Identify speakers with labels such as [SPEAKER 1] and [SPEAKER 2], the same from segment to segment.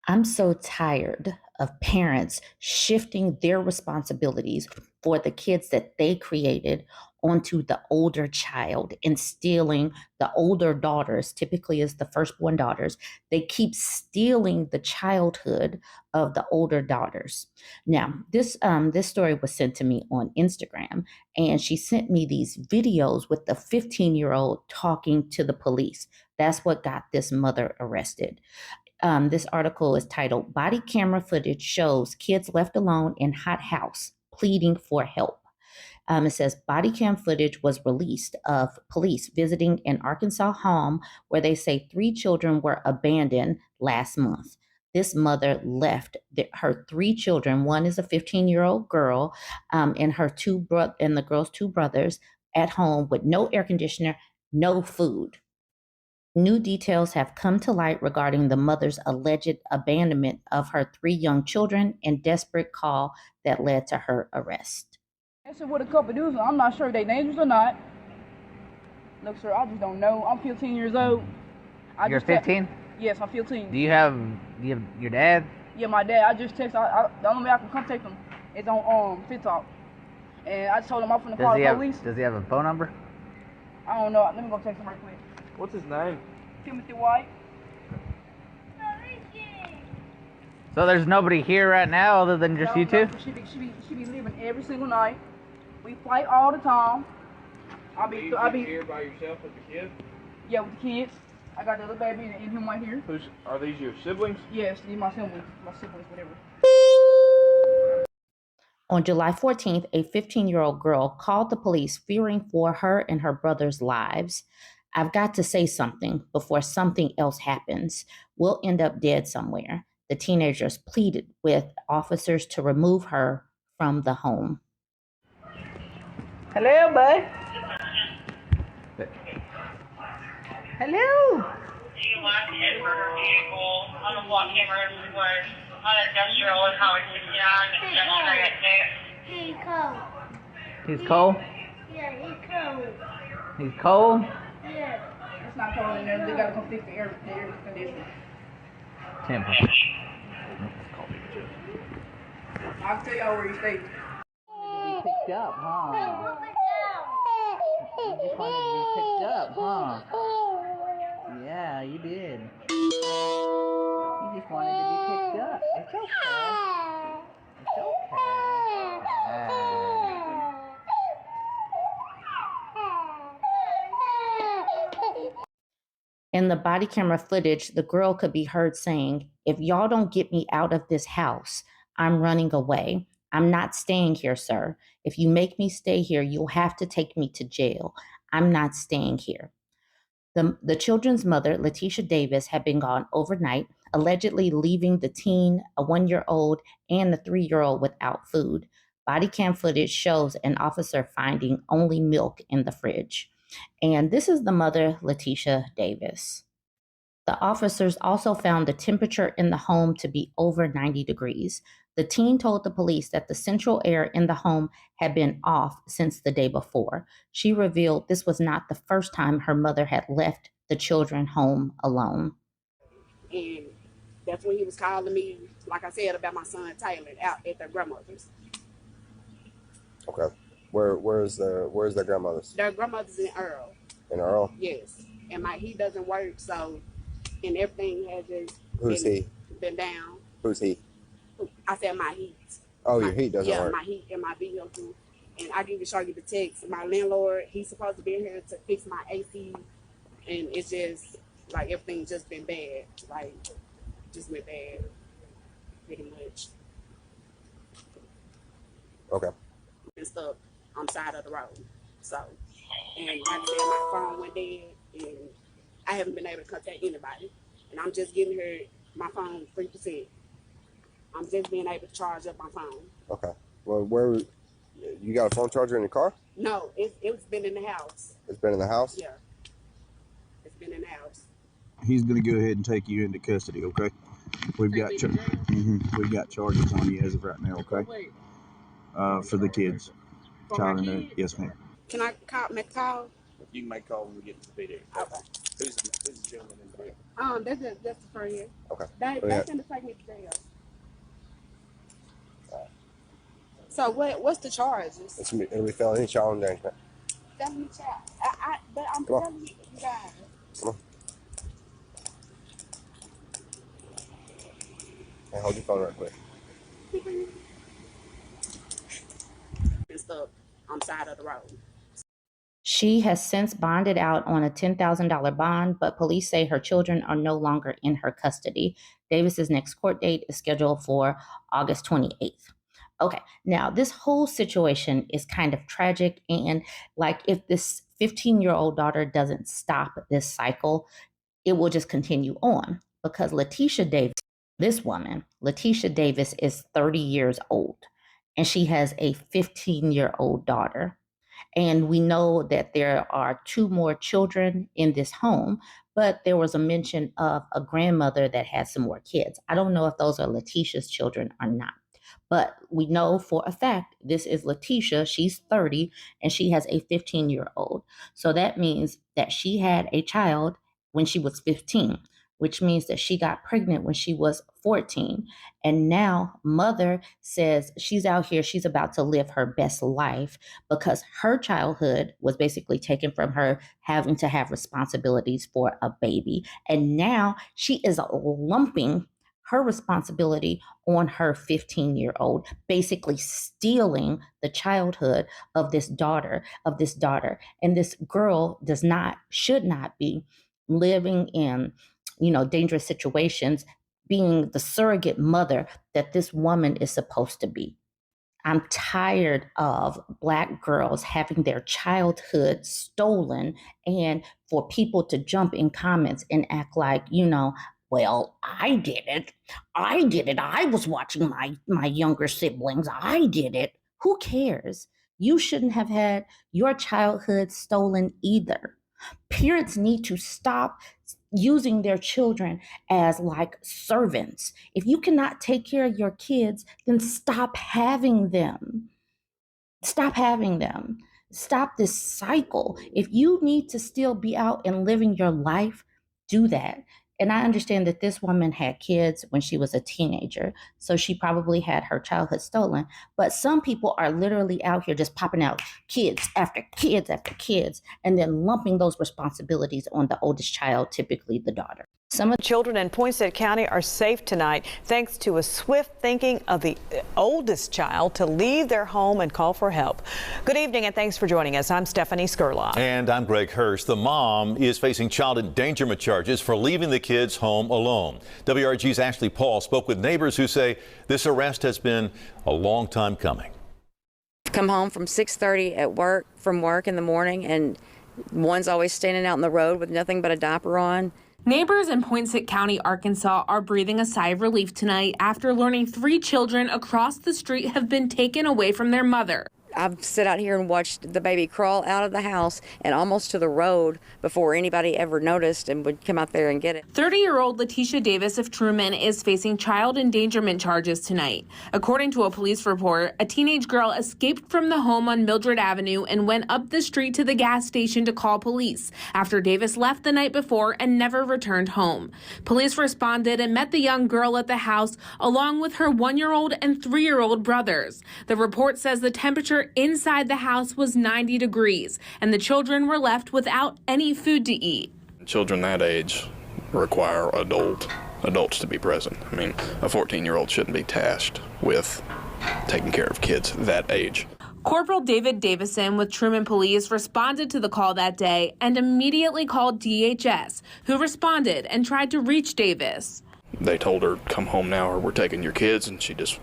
[SPEAKER 1] I'm so tired of parents shifting their responsibilities for the kids that they created onto the older child, instilling the older daughters, typically is the firstborn daughters. They keep stealing the childhood of the older daughters. Now, this story was sent to me on Instagram, and she sent me these videos with the 15-year-old talking to the police. That's what got this mother arrested. This article is titled Body Camera Footage Shows Kids Left Alone in Hot House Pleading for Help. It says body cam footage was released of police visiting an Arkansas home where they say three children were abandoned last month. This mother left her three children. One is a 15-year-old girl, and and the girl's two brothers at home with no air conditioner, no food. New details have come to light regarding the mother's alleged abandonment of her three young children and desperate call that led to her arrest.
[SPEAKER 2] That's what a couple dudes. I'm not sure if they dangerous or not. Look, sir, I just don't know. I'm 15 years old.
[SPEAKER 3] You're 15?
[SPEAKER 2] Yes, I'm 15.
[SPEAKER 3] Do you have your dad?
[SPEAKER 2] Yeah, my dad. I just text. The only way I can contact him is on TikTok. And I just told him I'm finna call the police.
[SPEAKER 3] Does he have a phone number?
[SPEAKER 2] I don't know. Let me go text him right quick.
[SPEAKER 4] What's his name?
[SPEAKER 2] Timothy White.
[SPEAKER 3] So there's nobody here right now other than just you two?
[SPEAKER 2] She be leaving every single night. We fight all the time. I be
[SPEAKER 4] here by yourself with the kids?
[SPEAKER 2] Yeah, with the kids. I got the little baby and him right here.
[SPEAKER 4] Are these your siblings?
[SPEAKER 2] Yes, these my siblings, whatever.
[SPEAKER 1] On July 14th, a 15-year-old girl called the police fearing for her and her brother's lives. I've got to say something before something else happens. We'll end up dead somewhere. The teenagers pleaded with officers to remove her from the home.
[SPEAKER 2] Hello, bud. Hello.
[SPEAKER 5] She left in for her vehicle on the block camera was on Industrial and Howard 69
[SPEAKER 3] He's
[SPEAKER 5] He's cold.
[SPEAKER 3] cold?
[SPEAKER 5] Yeah, he's cold.
[SPEAKER 3] He's cold?
[SPEAKER 5] Yeah.
[SPEAKER 2] It's not cold in there. They gotta come fix the air conditioner.
[SPEAKER 3] Temper.
[SPEAKER 2] I'll tell y'all where you stay.
[SPEAKER 3] Picked up, huh? You just wanted to be picked up, huh? Yeah, you did. You just wanted to be picked up. It's okay. It's okay.
[SPEAKER 1] In the body camera footage, the girl could be heard saying, "If y'all don't get me out of this house, I'm running away. I'm not staying here, sir. If you make me stay here, you'll have to take me to jail. I'm not staying here." The children's mother, Letitia Davis, had been gone overnight, allegedly leaving the teen, a 1-year-old, and the 3-year-old without food. Body cam footage shows an officer finding only milk in the fridge. And this is the mother, Letitia Davis. The officers also found the temperature in the home to be over 90 degrees. The teen told the police that the central air in the home had been off since the day before. She revealed this was not the first time her mother had left the children home alone.
[SPEAKER 6] And that's when he was calling me, like I said, about my son Taylor out at their grandmother's.
[SPEAKER 7] Okay. Where's their grandmother's?
[SPEAKER 6] Their grandmother's in Earl.
[SPEAKER 7] In Earl?
[SPEAKER 6] Yes. And he doesn't work, so, and everything has just been down.
[SPEAKER 7] Who's he?
[SPEAKER 6] I said my heat.
[SPEAKER 7] Oh, your heat doesn't work.
[SPEAKER 6] Yeah, my heat in my vehicle. And I can even show you the text. My landlord, he's supposed to be in here to fix my AC. And it's just, like, everything just been bad. Like, just been bad. Pretty much.
[SPEAKER 7] Okay.
[SPEAKER 6] Been stuck on the side of the road. So, and like I said, my phone went dead. And I haven't been able to contact anybody. And I'm just getting her my phone 3%. I'm just being able to charge up my phone.
[SPEAKER 7] Okay. Well, you got a phone charger in your car?
[SPEAKER 6] No, it's been in the house.
[SPEAKER 7] It's been in the house?
[SPEAKER 6] Yeah. It's been in the house.
[SPEAKER 8] He's going to go ahead and take you into custody, okay? We've got charges on you as of right now, okay? For the kids. Child in there. Yes, ma'am.
[SPEAKER 6] Can I make a call?
[SPEAKER 4] You can make a call when we get to the PD.
[SPEAKER 6] Okay.
[SPEAKER 7] Who's the gentleman in there?
[SPEAKER 6] That's the friend.
[SPEAKER 7] Okay.
[SPEAKER 6] They
[SPEAKER 7] Yeah.
[SPEAKER 6] finna take me to jail. So what's the charges?
[SPEAKER 7] It'll be felony child endangerment.
[SPEAKER 6] Felony child. But I'm
[SPEAKER 7] Come on.
[SPEAKER 6] telling you guys.
[SPEAKER 7] Come on. And hold your phone right quick.
[SPEAKER 6] And stuff on the side of the road.
[SPEAKER 1] She has since bonded out on a $10,000 bond, but police say her children are no longer in her custody. Davis's next court date is scheduled for August 28th. Okay, now this whole situation is kind of tragic. And like if this 15-year-old daughter doesn't stop this cycle, it will just continue on because Letitia Davis, this woman, Letitia Davis, is 30 years old and she has a 15-year-old daughter. And we know that there are 2 more children in this home, but there was a mention of a grandmother that had some more kids. I don't know if those are Letitia's children or not. But we know for a fact this is Letitia. She's 30 and she has a 15-year-old. So that means that she had a child when she was 15, which means that she got pregnant when she was 14. And now mother says she's out here, she's about to live her best life because her childhood was basically taken from her having to have responsibilities for a baby. And now she is lumping her responsibility on her 15-year-old, basically stealing the childhood of this daughter. And this girl should not be living in, dangerous situations, being the surrogate mother that this woman is supposed to be. I'm tired of Black girls having their childhood stolen and for people to jump in comments and act like, well, I did it. I was watching my younger siblings. I did it. Who cares? You shouldn't have had your childhood stolen either. Parents need to stop using their children as like servants. If you cannot take care of your kids, then stop having them. Stop having them. Stop this cycle. If you need to still be out and living your life, do that. And I understand that this woman had kids when she was a teenager, so she probably had her childhood stolen. But some people are literally out here just popping out kids after kids after kids, and then lumping those responsibilities on the oldest child, typically the daughter. Some of
[SPEAKER 9] Children in Poinsett County are safe tonight thanks to a swift thinking of the oldest child to leave their home and call for help. Good evening and thanks for joining us. I'm Stephanie Skurlock.
[SPEAKER 10] And I'm Greg Hurst. The mom is facing child endangerment charges for leaving the kids home alone. WRG's Ashley Paul spoke with neighbors who say this arrest has been a long time coming.
[SPEAKER 11] Come home from 6:30 from work in the morning, and one's always standing out in the road with nothing but a diaper on.
[SPEAKER 12] Neighbors in Poinsett County, Arkansas are breathing a sigh of relief tonight after learning 3 children across the street have been taken away from their mother.
[SPEAKER 11] I've sat out here and watched the baby crawl out of the house and almost to the road before anybody ever noticed and would come out there and get it.
[SPEAKER 12] 30-year-old Letitia Davis of Truman is facing child endangerment charges tonight. According to a police report, a teenage girl escaped from the home on Mildred Avenue and went up the street to the gas station to call police after Davis left the night before and never returned home. Police responded and met the young girl at the house along with her 1-year-old and 3-year-old brothers. The report says the temperature inside the house was 90 degrees and the children were left without any food to eat.
[SPEAKER 13] Children that age require adults to be present. I mean, a 14-year-old shouldn't be tasked with taking care of kids that age.
[SPEAKER 12] Corporal David Davison with Truman Police responded to the call that day and immediately called DHS, who responded and tried to reach Davis.
[SPEAKER 13] They told her, come home now or we're taking your kids, and she just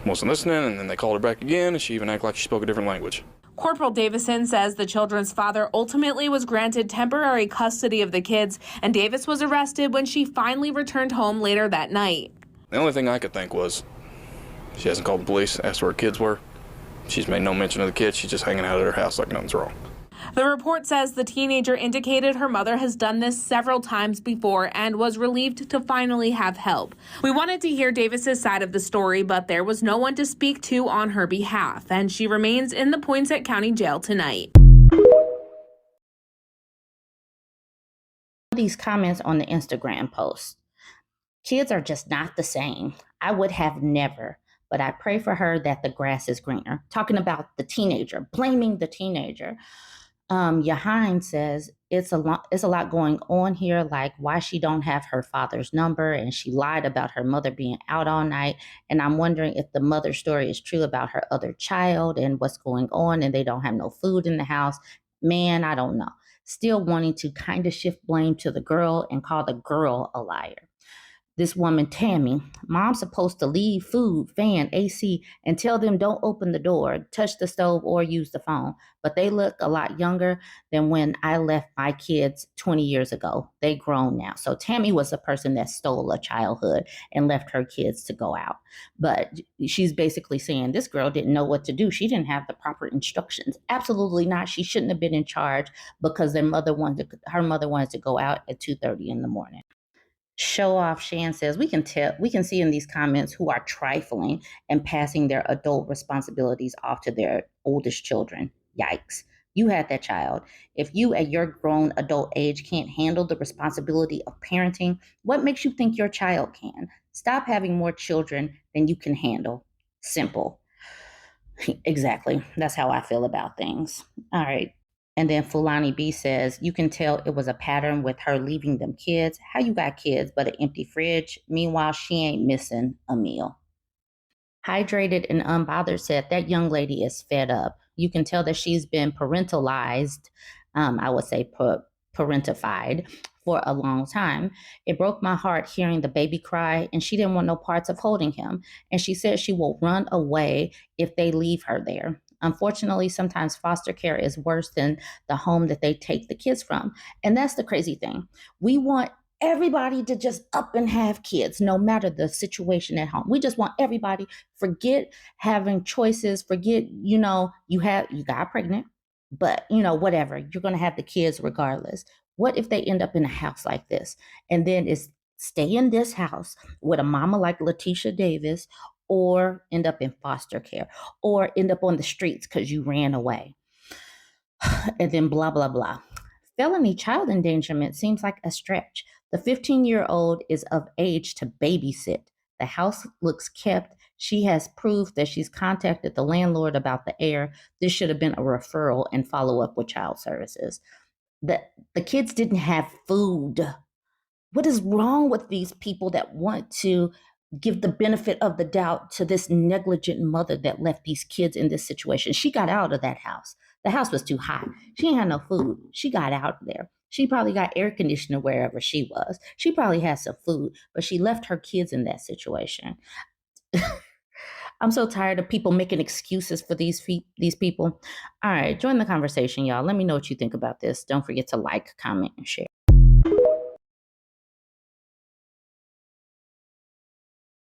[SPEAKER 13] wasn't listening, and then they called her back again, and she even acted like she spoke a different language.
[SPEAKER 12] Corporal Davison says the children's father ultimately was granted temporary custody of the kids, and Davis was arrested when she finally returned home later that night.
[SPEAKER 13] The only thing I could think was she hasn't called the police, asked where her kids were. She's made no mention of the kids. She's just hanging out at her house like nothing's wrong.
[SPEAKER 12] The report says the teenager indicated her mother has done this several times before and was relieved to finally have help. We wanted to hear Davis's side of the story, but there was no one to speak to on her behalf, and she remains in the Poinsett County Jail tonight.
[SPEAKER 1] these comments on the Instagram post. Kids are just not the same. I would have never, but I pray for her that the grass is greener. Talking about the teenager, blaming the teenager. Yahain says it's a lot going on here, like why she don't have her father's number, and she lied about her mother being out all night. And I'm wondering if the mother's story is true about her other child and what's going on, and they don't have no food in the house. Man, I don't know. Still wanting to kind of shift blame to the girl and call the girl a liar. This woman, Tammy, mom's supposed to leave food, fan, AC, and tell them don't open the door, touch the stove, or use the phone. But they look a lot younger than when I left my kids 20 years ago. They grown now. So Tammy was the person that stole a childhood and left her kids to go out. But she's basically saying this girl didn't know what to do. She didn't have the proper instructions. Absolutely not. She shouldn't have been in charge because her mother wanted to go out at 2:30 in the morning. Show off Shan says we can see in these comments who are trifling and passing their adult responsibilities off to their oldest children. Yikes. You had that child. If you at your grown adult age can't handle the responsibility of parenting, what makes you think your child can? Stop having more children than you can handle. Simple. Exactly. That's how I feel about things. All right. And then Fulani B says, you can tell it was a pattern with her leaving them kids. How you got kids but an empty fridge? Meanwhile, she ain't missing a meal. Hydrated and Unbothered said, that young lady is fed up. You can tell that she's been parentalized, I would say parentified, for a long time. It broke my heart hearing the baby cry, and she didn't want no parts of holding him. And she said she will run away if they leave her there. Unfortunately, sometimes foster care is worse than the home that they take the kids from. And that's the crazy thing. We want everybody to just up and have kids, no matter the situation at home. We just want everybody, forget having choices, forget, you got pregnant, but whatever, you're going to have the kids regardless. What if they end up in a house like this? And then stay in this house with a mama like Letitia Davis, or end up in foster care, or end up on the streets because you ran away. And then blah, blah, blah. Felony child endangerment seems like a stretch. The 15-year-old is of age to babysit. The house looks kept. She has proof that she's contacted the landlord about the air. This should have been a referral and follow up with child services. The kids didn't have food. What is wrong with these people that want to give the benefit of the doubt to this negligent mother that left these kids in this situation? She got out of that house. The house was too hot. She ain't had no food. She got out there. She probably got air conditioner wherever she was. She probably had some food, but she left her kids in that situation. I'm so tired of people making excuses for these people. All right, join the conversation, y'all. Let me know what you think about this. Don't forget to like, comment, and share.